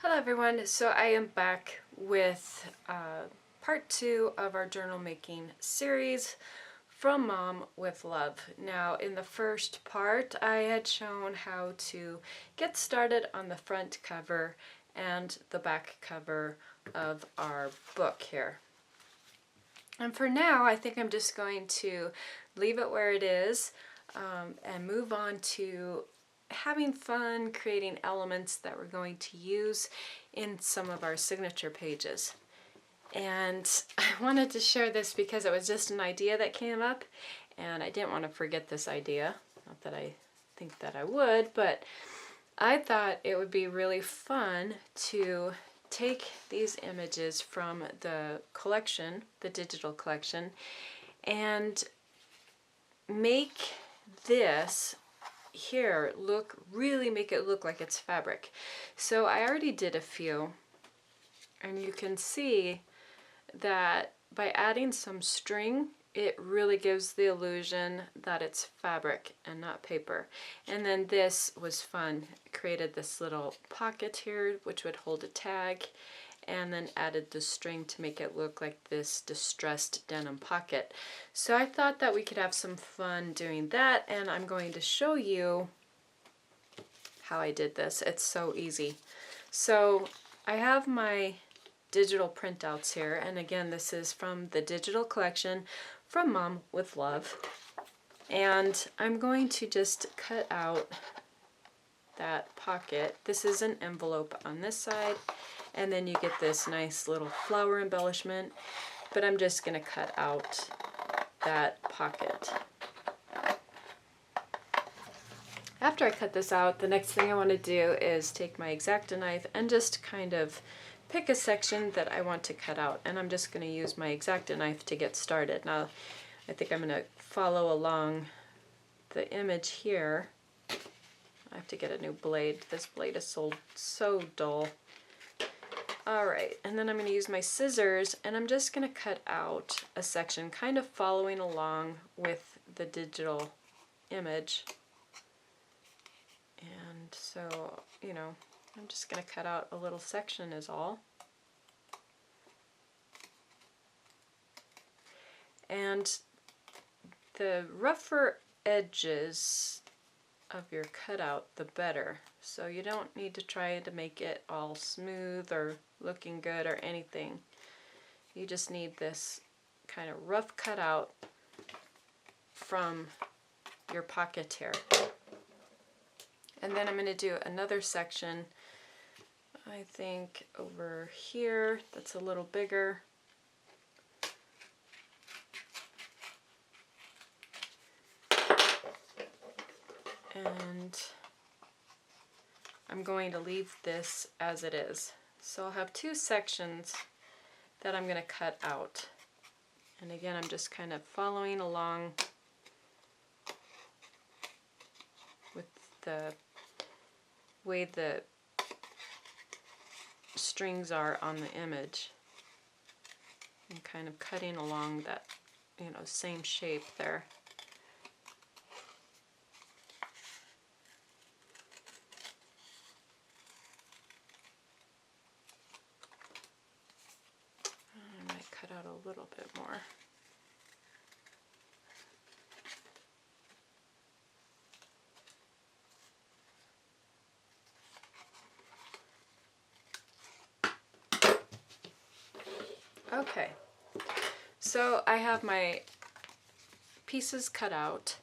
Hello everyone, so I am back with part 2 of our journal making series from Mom with Love. Now in the first part I had shown how to get started on the front cover and the back cover of our book here. And for now I think I'm just going to leave it where it is and move on to having fun creating elements that we're going to use in some of our signature pages. And I wanted to share this because it was just an idea that came up and I didn't want to forget this idea. Not that I think that I would, but I thought it would be really fun to take these images from the collection, the digital collection, and make this here really make it look like it's fabric. So I already did a few, and you can see that by adding some string it really gives the illusion that it's fabric and not paper. And then this was fun. It created this little pocket here which would hold a tag, and then added the string to make it look like this distressed denim pocket. So I thought that we could have some fun doing that, and I'm going to show you how I did this. It's so easy. So I have my digital printouts here, and again this is from the digital collection from Mom with Love. And I'm going to just cut out that pocket. This is an envelope on this side, and then you get this nice little flower embellishment, but I'm just going to cut out that pocket. After I cut this out, the next thing I want to do is take my X-Acto knife and just kind of pick a section that I want to cut out, and I'm just going to use my X-Acto knife to get started. Now I think I'm going to follow along the image here. I have to get a new blade. This blade is so dull. Alright, and then I'm going to use my scissors, and I'm just going to cut out a section kind of following along with the digital image. And so, you know, I'm just going to cut out a little section is all. And the rougher edges of your cutout, the better. So you don't need to try to make it all smooth or looking good or anything. You just need this kind of rough cutout from your pocket here. And then I'm going to do another section, I think over here, that's a little bigger. And I'm going to leave this as it is. So I'll have two sections that I'm going to cut out. And again, I'm just kind of following along with the way the strings are on the image, and kind of cutting along that, you know, same shape there. I might cut out a little bit more. Okay, so I have my pieces cut out,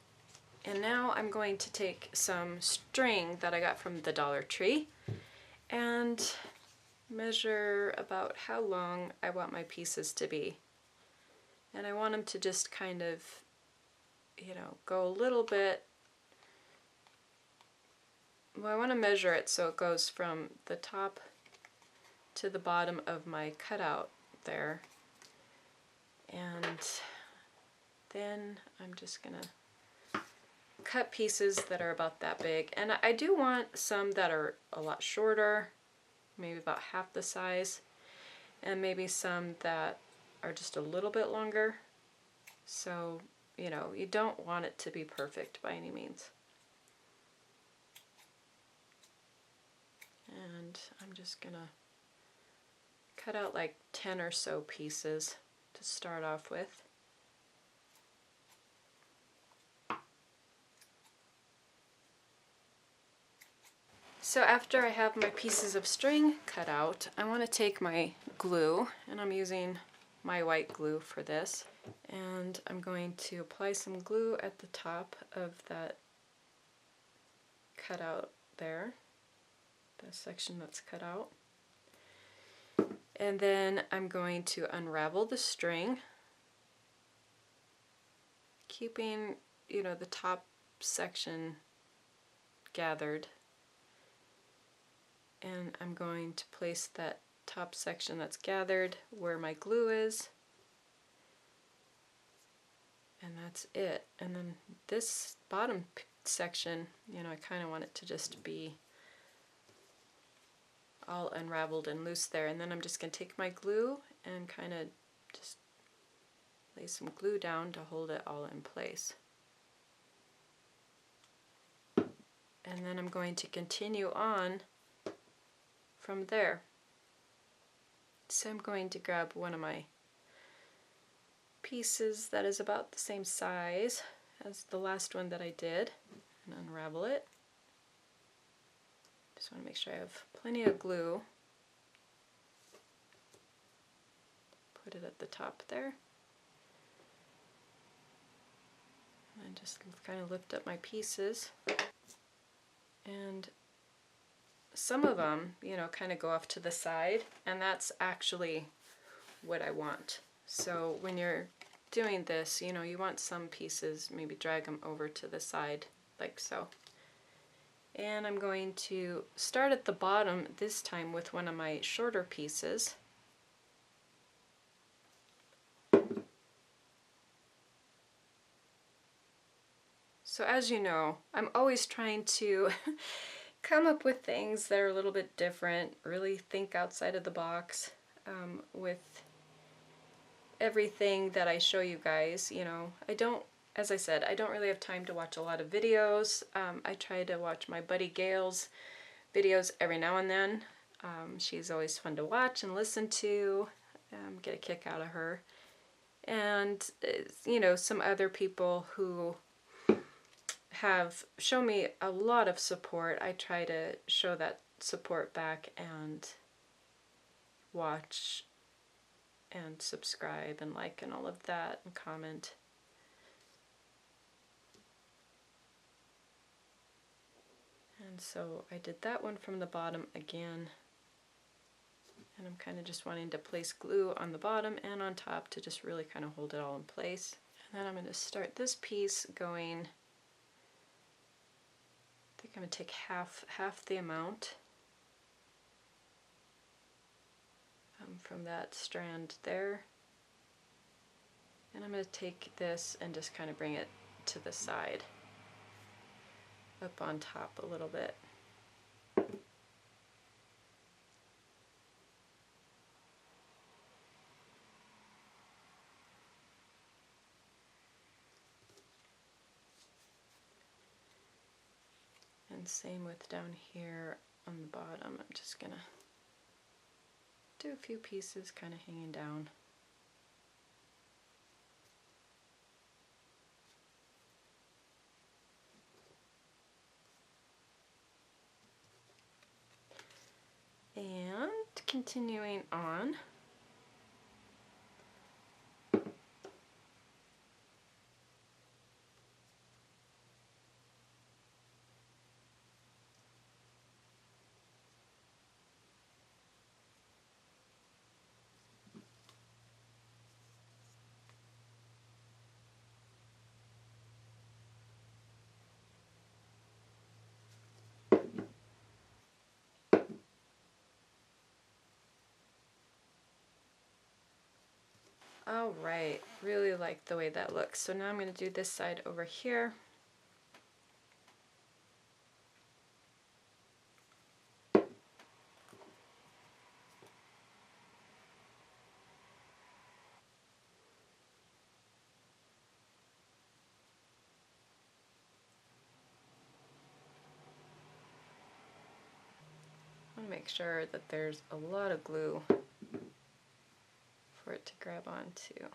and now I'm going to take some string that I got from the Dollar Tree and measure about how long I want my pieces to be. And I want them to just kind of, you know, go a little bit. Well, I want to measure it so it goes from the top to the bottom of my cutout there. And then I'm just gonna cut pieces that are about that big, and I do want some that are a lot shorter, maybe about half the size, and maybe some that are just a little bit longer. So, you know, you don't want it to be perfect by any means. And and I'm just gonna cut out like 10 or so pieces to start off with. So after I have my pieces of string cut out, I want to take my glue, and I'm using my white glue for this, and I'm going to apply some glue at the top of that cutout there, the section that's cut out. And then I'm going to unravel the string, keeping, you know, the top section gathered. And I'm going to place that top section that's gathered where my glue is. And that's it. And then this bottom section, you know, I kind of want it to just be all unraveled and loose there. And then I'm just going to take my glue and kind of just lay some glue down to hold it all in place. And then I'm going to continue on from there. So I'm going to grab one of my pieces that is about the same size as the last one that I did and unravel it. Just want to make sure I have plenty of glue. Put it at the top there. And just kind of lift up my pieces. And some of them, you know, kind of go off to the side, and that's actually what I want. So when you're doing this, you know, you want some pieces, maybe drag them over to the side, like so. And I'm going to start at the bottom this time with one of my shorter pieces. So as you know, I'm always trying to come up with things that are a little bit different, really think outside of the box with everything that I show you guys. You know, as I said, I don't really have time to watch a lot of videos. I try to watch my buddy Gail's videos every now and then. She's always fun to watch and listen to, get a kick out of her. And, you know, some other people who have shown me a lot of support. I try to show that support back and watch and subscribe and like and all of that and comment. And so I did that one from the bottom again, and I'm kind of just wanting to place glue on the bottom and on top to just really kind of hold it all in place. And then I'm going to start this piece going, I think I'm going to take half the amount from that strand there, and I'm going to take this and just kind of bring it to the side, up on top a little bit. And same with down here on the bottom. I'm just gonna do a few pieces kind of hanging down. And continuing on, all right, really like the way that looks. So now I'm going to do this side over here. I want to make sure that there's a lot of glue for it to grab onto.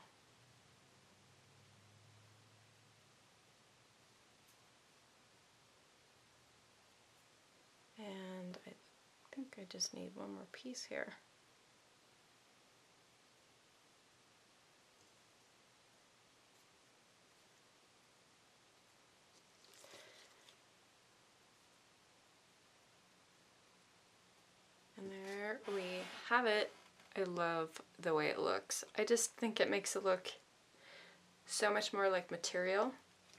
And I think I just need one more piece here. And there we have it. I love the way it looks. I just think it makes it look so much more like material.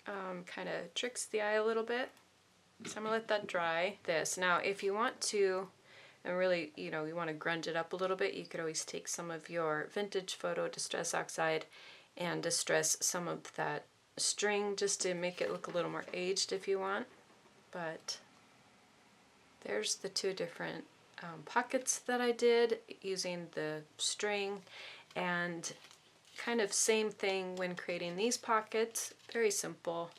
Kind of tricks the eye a little bit. So I'm gonna let that dry. This. Now, if you want to, and really, you know, you want to grunge it up a little bit, you could always take some of your vintage photo distress oxide and distress some of that string just to make it look a little more aged if you want. But there's the two different pockets that I did using the string, and kind of same thing when creating these pockets. Very simple.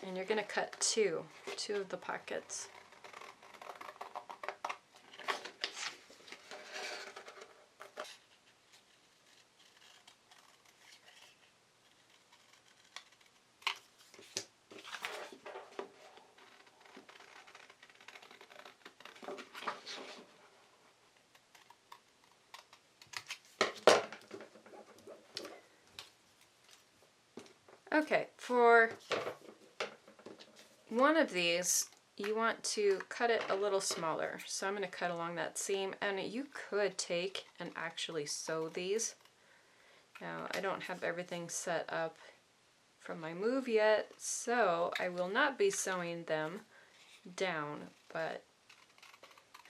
And you're going to cut two of the pockets. Okay, for one of these, you want to cut it a little smaller. So I'm going to cut along that seam, and you could take and actually sew these. Now, I don't have everything set up from my move yet, so I will not be sewing them down, but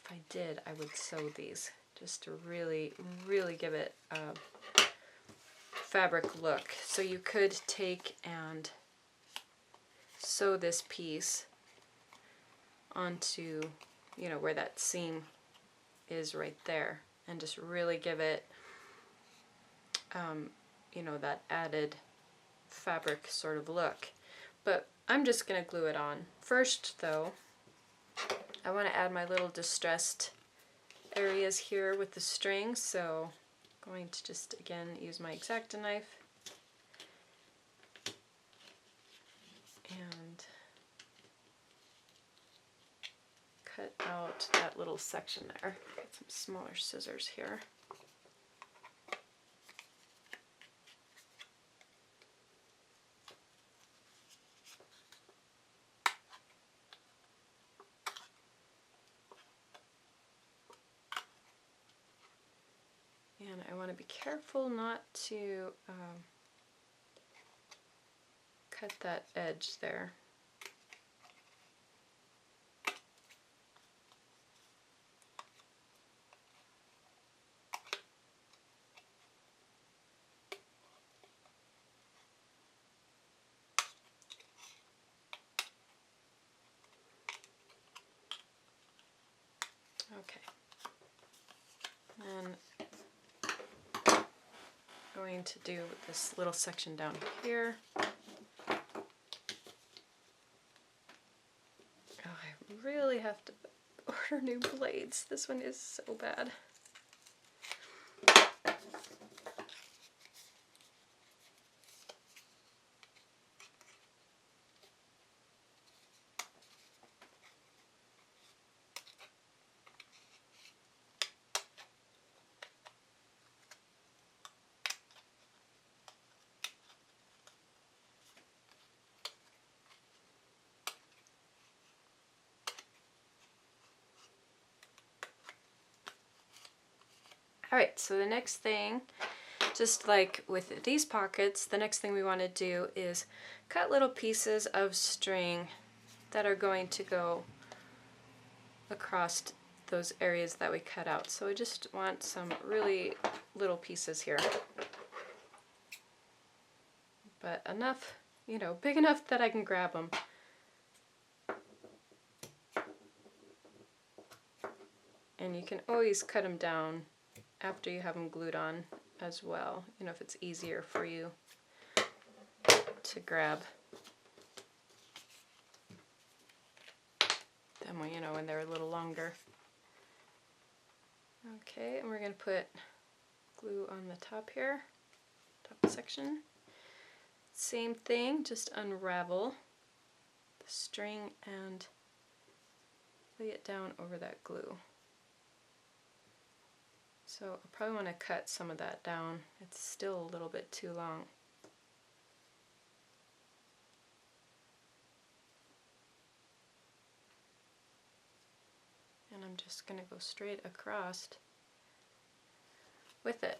if I did, I would sew these just to really, really give it a fabric look. So you could take and sew this piece onto, you know, where that seam is right there, and just really give it, you know, that added fabric sort of look. But I'm just going to glue it on. First, though, I want to add my little distressed areas here with the string, so I'm going to just, again, use my X-Acto knife and cut out that little section there. Get some smaller scissors here. And I want to be careful not to cut that edge there. Okay. And going to do this little section down here. Oh, I really have to order new blades. This one is so bad. Alright, so the next thing, just like with these pockets, the next thing we want to do is cut little pieces of string that are going to go across those areas that we cut out. So I just want some really little pieces here. But enough, you know, big enough that I can grab them. And you can always cut them down after you have them glued on as well, you know, if it's easier for you to grab them them, you know, when they're a little longer. Okay, and we're going to put glue on the top here, top section. Same thing, just unravel the string and lay it down over that glue. So I'll probably want to cut some of that down. It's still a little bit too long. And I'm just going to go straight across with it.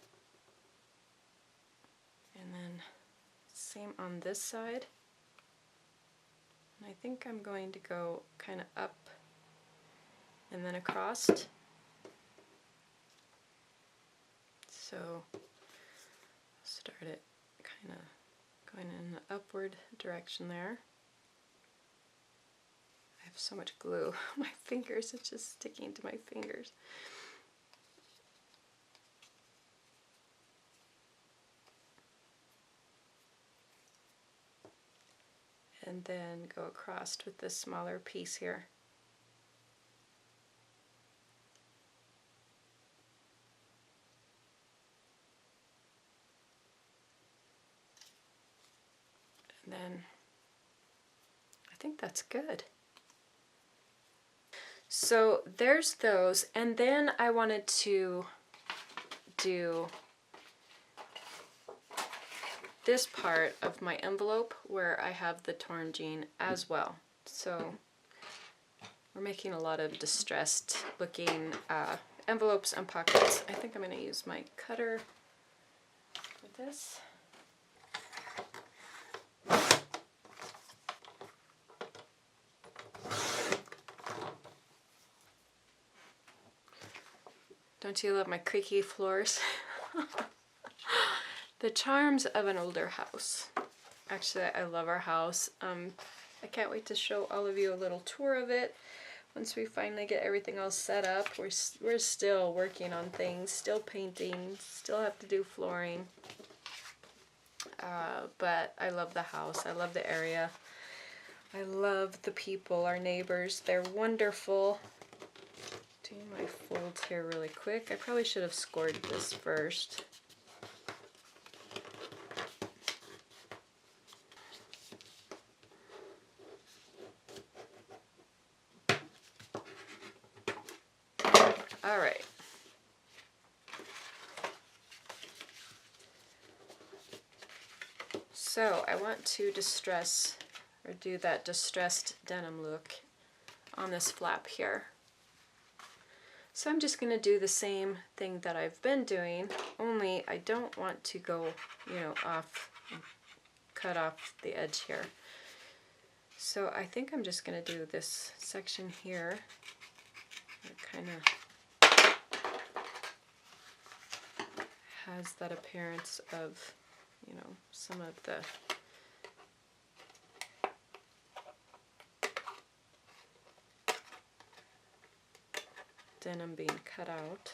And then same on this side. And I think I'm going to go kind of up and then across. So start it kind of going in the upward direction there. I have so much glue on my fingers, it's just sticking to my fingers. And then go across with this smaller piece here. And then I think that's good. So there's those, and then I wanted to do this part of my envelope where I have the torn jean as well. So we're making a lot of distressed looking envelopes and pockets. I think I'm going to use my cutter for this. Don't you love my creaky floors? The charms of an older house. Actually, I love our house. I can't wait to show all of you a little tour of it. Once we finally get everything all set up, we're still working on things, still painting, still have to do flooring. But I love the house. I love the area. I love the people, our neighbors. They're wonderful. Doing my folds here really quick. I probably should have scored this first. All right. So I want to distress or do that distressed denim look on this flap here. So I'm just going to do the same thing that I've been doing, only I don't want to go, you know, off, cut off the edge here. So I think I'm just going to do this section here. It kind of has that appearance of, you know, some of the denim being cut out.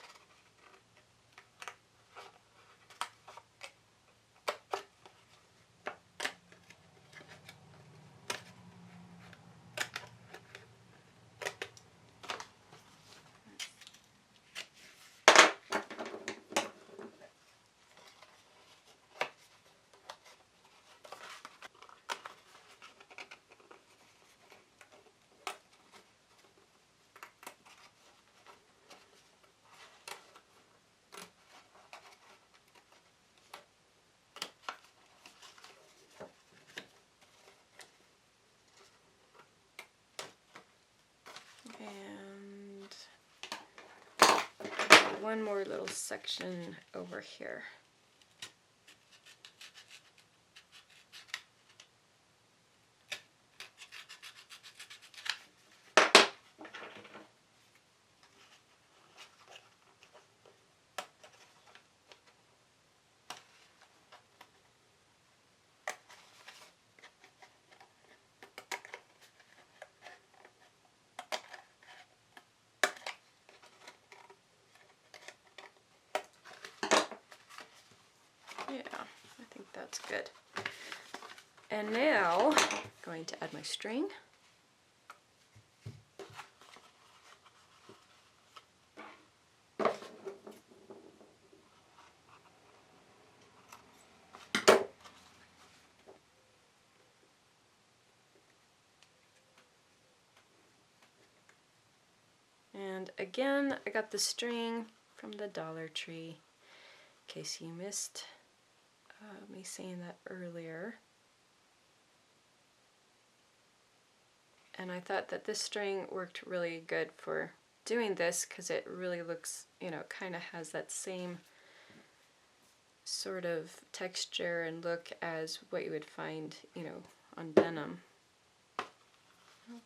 And one more little section over here. Yeah, I think that's good. And now I'm going to add my string. And again, I got the string from the Dollar Tree, in case you missed me saying that earlier. And I thought that this string worked really good for doing this because it really looks, you know, kind of has that same sort of texture and look as what you would find, you know, on denim.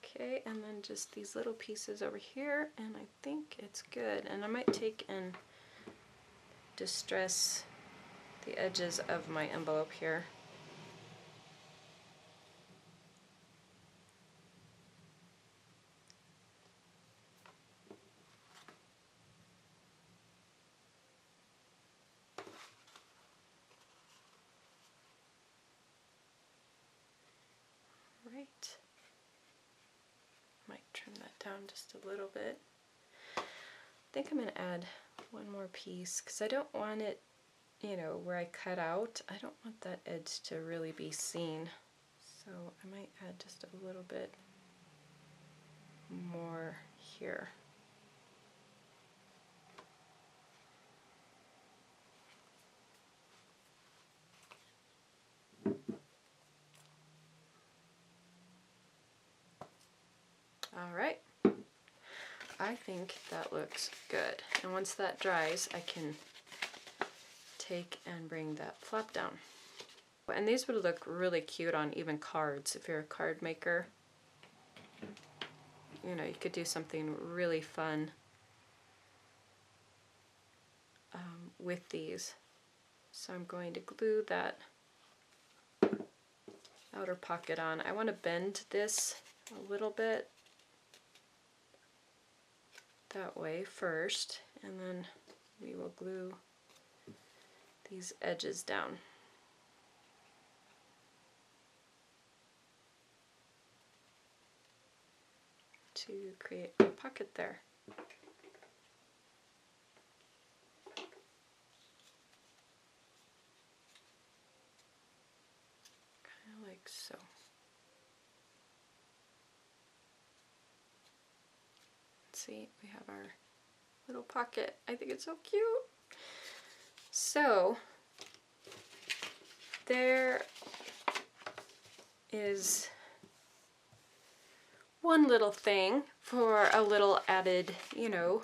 Okay, and then just these little pieces over here, and I think it's good. And I might take and distress the edges of my envelope here. Right. Might trim that down just a little bit. I think I'm going to add one more piece because I don't want it, you know, where I cut out, I don't want that edge to really be seen. So I might add just a little bit more here. All right. I think that looks good. And once that dries, I can take and bring that flap down. And these would look really cute on even cards if you're a card maker. You know, you could do something really fun with these. So I'm going to glue that outer pocket on. I want to bend this a little bit that way first, and then we will glue these edges down. To create a pocket there. Kind of like so. See, we have our little pocket. I think it's so cute. So there is one little thing for a little added, you know,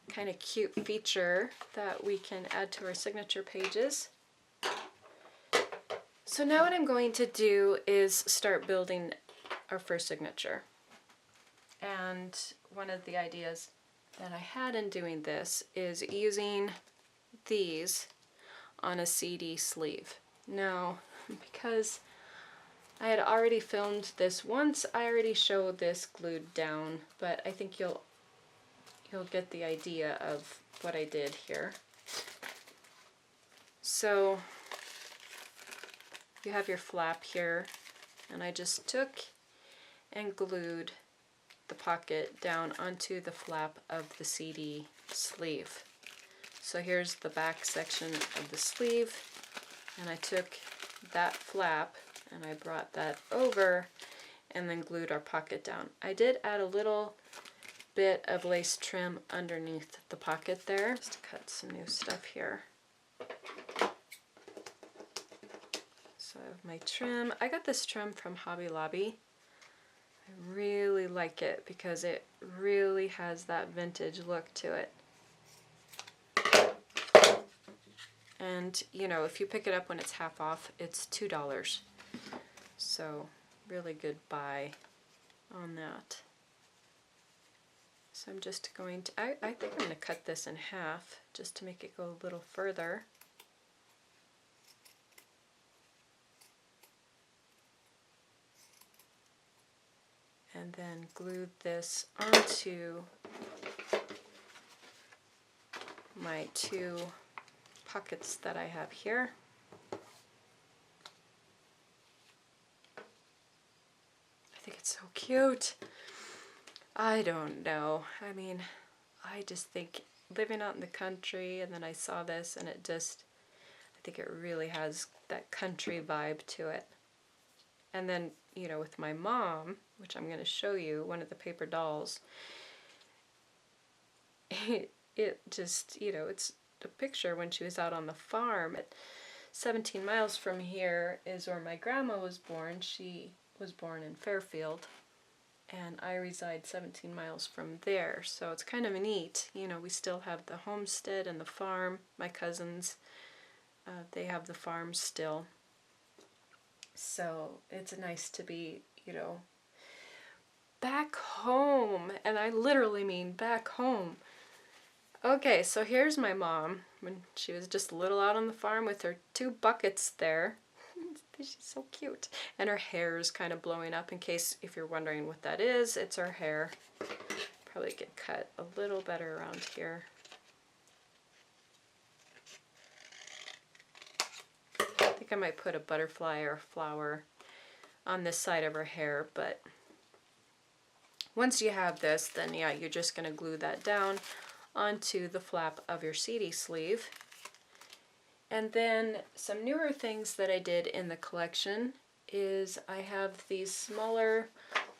kind of cute feature that we can add to our signature pages. So now what I'm going to do is start building our first signature. And one of the ideas that I had in doing this is using these on a CD sleeve. Now, because I had already filmed this once, I already showed this glued down, but I think you'll get the idea of what I did here. So you have your flap here, and I just took and glued the pocket down onto the flap of the CD sleeve. So here's the back section of the sleeve, and I took that flap and I brought that over and then glued our pocket down. I did add a little bit of lace trim underneath the pocket there, just to cut some new stuff here. So I have my trim. I got this trim from Hobby Lobby. I really like it because it really has that vintage look to it. And you know, if you pick it up when it's half off, it's $2. So really good buy on that. So I'm just going to, I think I'm going to cut this in half just to make it go a little further. And then glue this onto my two pockets that I have here. I think it's so cute. I don't know. I mean, I just think living out in the country, and then I saw this and it just, I think it really has that country vibe to it. And then, you know, with my mom, which I'm going to show you, one of the paper dolls, it just, you know, it's a picture when she was out on the farm. 17 miles from here is where my grandma was born. She was born in Fairfield, and I reside 17 miles from there. So it's kind of neat. You know, we still have the homestead and the farm. My cousins, they have the farm still. So it's nice to be, you know, back home. And I literally mean back home. Okay, so here's my mom when she was just a little out on the farm with her 2 buckets there. She's so cute. And her hair is kind of blowing up. In case if you're wondering what that is, it's her hair. Probably get cut a little better around here. I think I might put a butterfly or a flower on this side of her hair, but once you have this, then yeah, you're just going to glue that down onto the flap of your CD sleeve. And then some newer things that I did in the collection is I have these smaller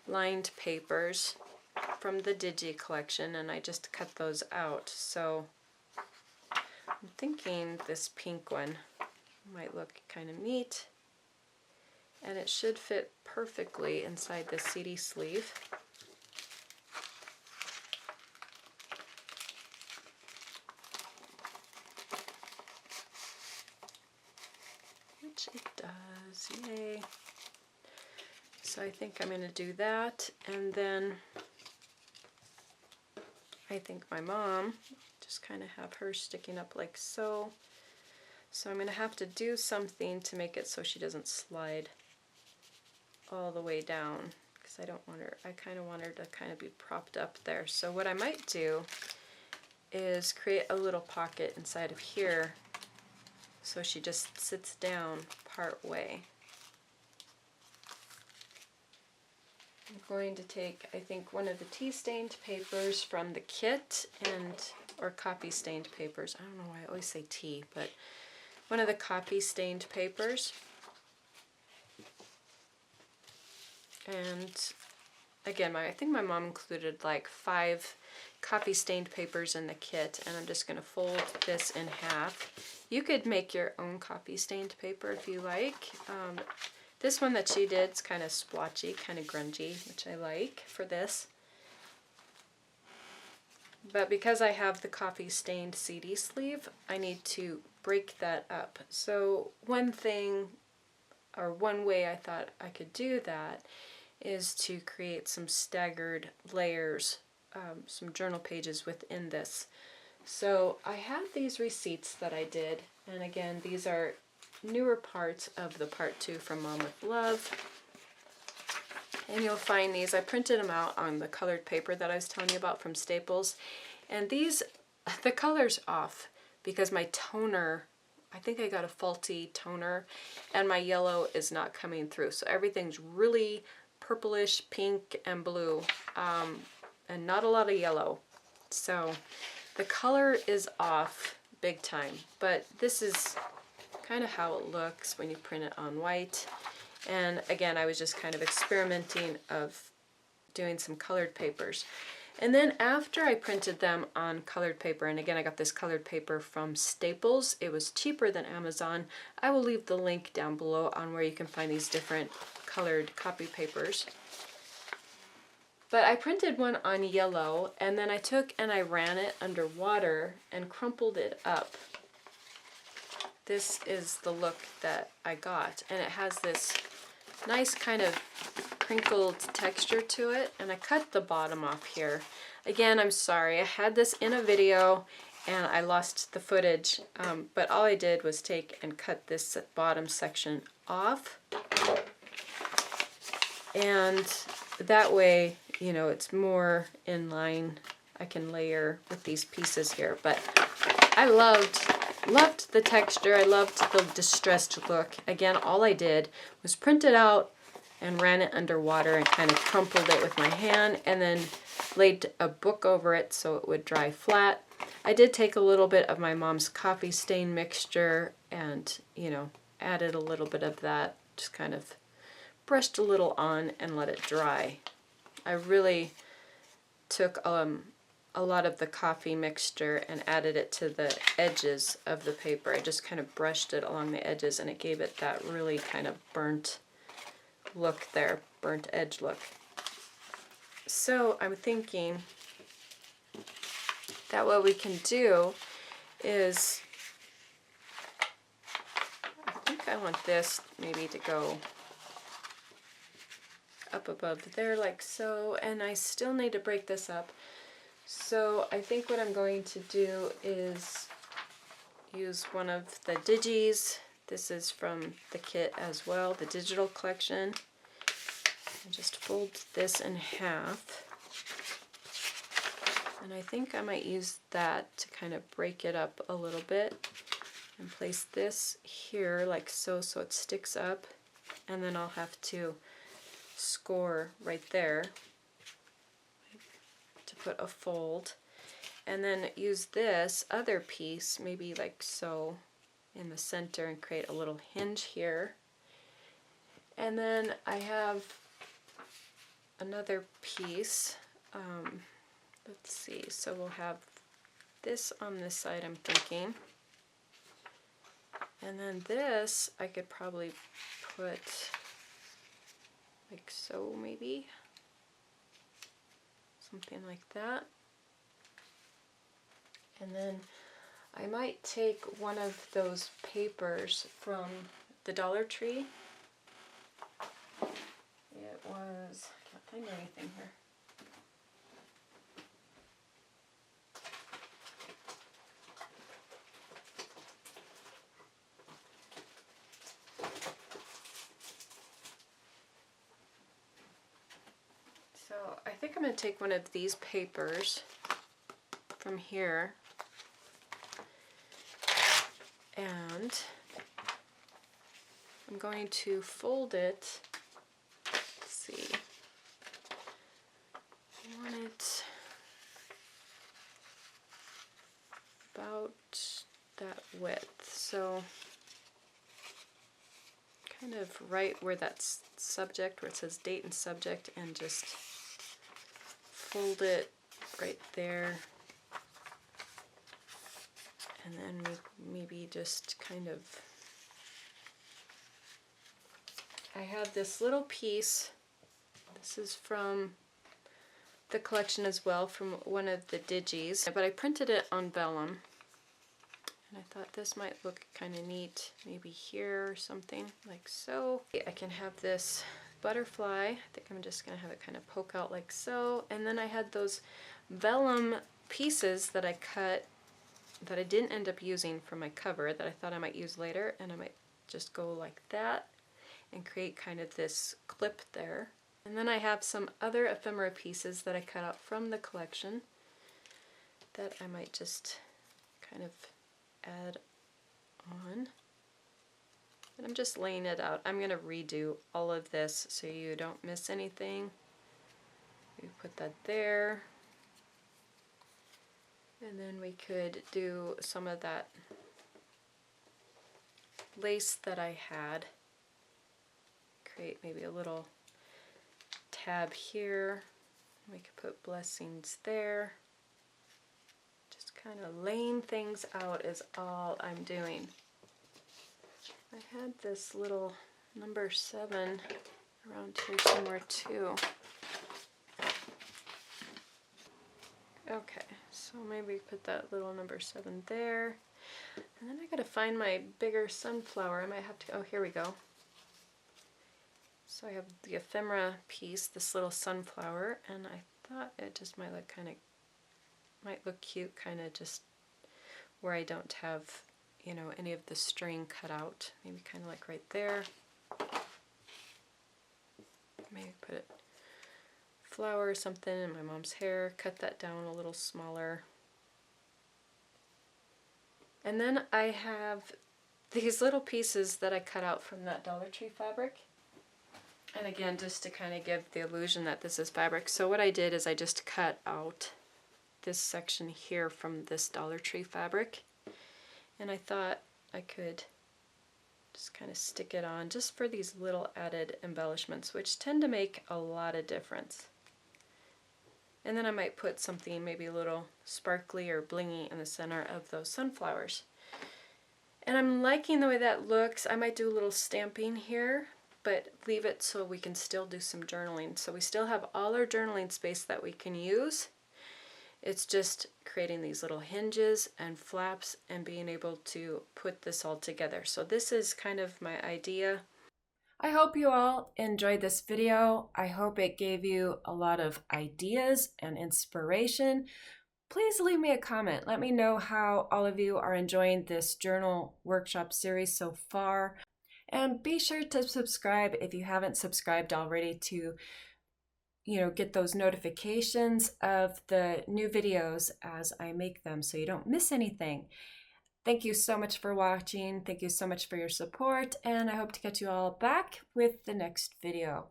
lined papers from the Digi Collection, and I just cut those out. So I'm thinking this pink one might look kind of neat, and it should fit perfectly inside the CD sleeve. Which it does, yay. So I think I'm going to do that, and then I think my mom, just kind of have her sticking up like so. So I'm going to have to do something to make it so she doesn't slide all the way down, because I don't want her, I kind of want her to kind of be propped up there. So what I might do is create a little pocket inside of here so she just sits down part way. I'm going to take, I think, one of the tea stained papers from the kit, and or copy stained papers. I don't know why I always say tea, but one of the copy stained papers. And again, I think my mom included like 5 copy stained papers in the kit, and I'm just going to fold this in half. You could make your own copy stained paper if you like. This one that she did is kind of splotchy, kind of grungy, which I like for this. But because I have the copy stained CD sleeve, I need to break that up. So one thing, or one way I thought I could do that, is to create some staggered layers, some journal pages within this. So I have these receipts that I did, and again, these are newer parts of the part 2 from Mom with Love. And you'll find these, I printed them out on the colored paper that I was telling you about from Staples. And these, the color's off because my toner, I think I got a faulty toner, and my yellow is not coming through. So everything's really purplish, pink, and blue, and not a lot of yellow. So the color is off big time, but this is kind of how it looks when you print it on white. And again, I was just kind of experimenting of doing some colored papers. And then after I printed them on colored paper, and again I got this colored paper from Staples, it was cheaper than Amazon. I will leave the link down below on where you can find these different colored copy papers. But I printed one on yellow, and then I took and I ran it under water and crumpled it up. This is the look that I got, and it has this nice kind of crinkled texture to it, and I cut the bottom off here. Again, I'm sorry, I had this in a video and I lost the footage, but all I did was take and cut this bottom section off, and that way, you know, it's more in line. I can layer with these pieces here, but I loved the texture. I loved the distressed look. Again, all I did was print it out and ran it under water and kind of crumpled it with my hand, and then laid a book over it so it would dry flat. I did take a little bit of my mom's coffee stain mixture and, you know, added a little bit of that, just kind of brushed a little on and let it dry. I really took a a lot of the coffee mixture and added it to the edges of the paper. I just kind of brushed it along the edges and it gave it that really kind of burnt look there, burnt edge look. So I'm thinking that what we can do is, I think I want this maybe to go up above there like so, and I still need to break this up. So I think what I'm going to do is use one of the digis. This is from the kit as well, the digital collection. And just fold this in half. And I think I might use that to kind of break it up a little bit. And place this here like so, so it sticks up. And then I'll have to score right there to put a fold, and then use this other piece maybe like so in the center and create a little hinge here. And then I have another piece, let's see, so we'll have this on this side I'm thinking, and then this I could probably put like so, maybe something like that. And then I might take one of those papers from the Dollar Tree. It was, I can't find anything here. So I think I'm going to take one of these papers from here, and I'm going to fold it. Let's see, I want it about that width, so kind of right where that's subject, where it says date and subject, and just fold it right there, and then maybe just kind of, I have this little piece, this is from the collection as well, from one of the digis, but I printed it on vellum, and I thought this might look kind of neat, maybe here or something like so. I can have this butterfly. I think I'm just going to have it kind of poke out like so. And then I had those vellum pieces that I cut that I didn't end up using for my cover that I thought I might use later, and I might just go like that and create kind of this clip there. And then I have some other ephemera pieces that I cut out from the collection that I might just kind of add on. And I'm just laying it out. I'm going to redo all of this so you don't miss anything. We put that there. And then we could do some of that lace that I had. Create maybe a little tab here. We could put blessings there. Just kind of laying things out is all I'm doing. I had this little number 7 around here somewhere too. Okay, so maybe put that little number 7 there. And then I gotta find my bigger sunflower. I might have to, oh, here we go. So I have the ephemera piece, this little sunflower, and I thought it just might look kind of, might look cute kind of just where I don't have, you know, any of the string cut out. Maybe kind of like right there. Maybe put it flower or something in my mom's hair, cut that down a little smaller. And then I have these little pieces that I cut out from that Dollar Tree fabric. And again, just to kind of give the illusion that this is fabric. So what I did is I just cut out this section here from this Dollar Tree fabric. And I thought I could just kind of stick it on just for these little added embellishments, which tend to make a lot of difference. And then I might put something maybe a little sparkly or blingy in the center of those sunflowers. And I'm liking the way that looks. I might do a little stamping here, but leave it so we can still do some journaling. So we still have all our journaling space that we can use. It's just creating these little hinges and flaps and being able to put this all together. So this is kind of my idea. I hope you all enjoyed this video. I hope it gave you a lot of ideas and inspiration. Please leave me a comment. Let me know how all of you are enjoying this journal workshop series so far. And be sure to subscribe if you haven't subscribed already to get those notifications of the new videos as I make them so you don't miss anything. Thank you so much for watching. Thank you so much for your support, and I hope to catch you all back with the next video.